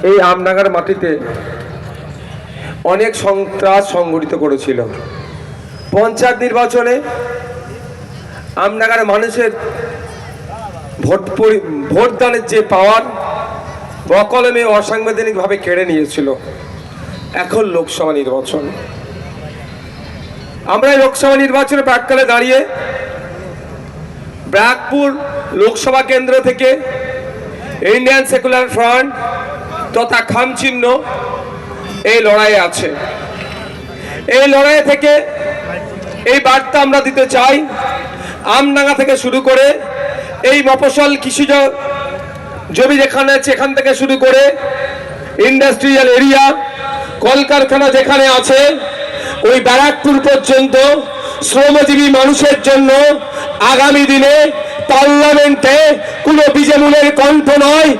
এই আমডাঙ্গার মাটিতে অনেক সন্ত্রাস সংগঠিত করেছিল। পঞ্চায়েত নির্বাচনে আমডাঙ্গার মানুষের ভোটদানের যে পাওয়ার অকলমে অসাংবিধানিকভাবে কেড়ে নিয়েছিল। এখন লোকসভা নির্বাচন, আমরা এই লোকসভা নির্বাচনের প্রাক্কালে দাঁড়িয়ে ব্যারাকপুর লোকসভা কেন্দ্র থেকে ইন্ডিয়ান সেকুলার ফ্রন্ট তথা খামচিহ্ন এই লড়াইয়ে আছে। এই লড়াই থেকে এই বার্তা আমরা দিতে চাই, আমডাঙ্গা থেকে শুরু করে এই মফস্বল কৃষিজ জমি যেখানে আছে এখান থেকে শুরু করে ইন্ডাস্ট্রিয়াল এরিয়া, কলকারখানা যেখানে আছে ওই ব্যারাকপুর পর্যন্ত শ্রমজীবী মানুষের জন্য আগামী দিনে পার্লামেন্টে কোনো বিজেমূলের কণ্ঠ নয়,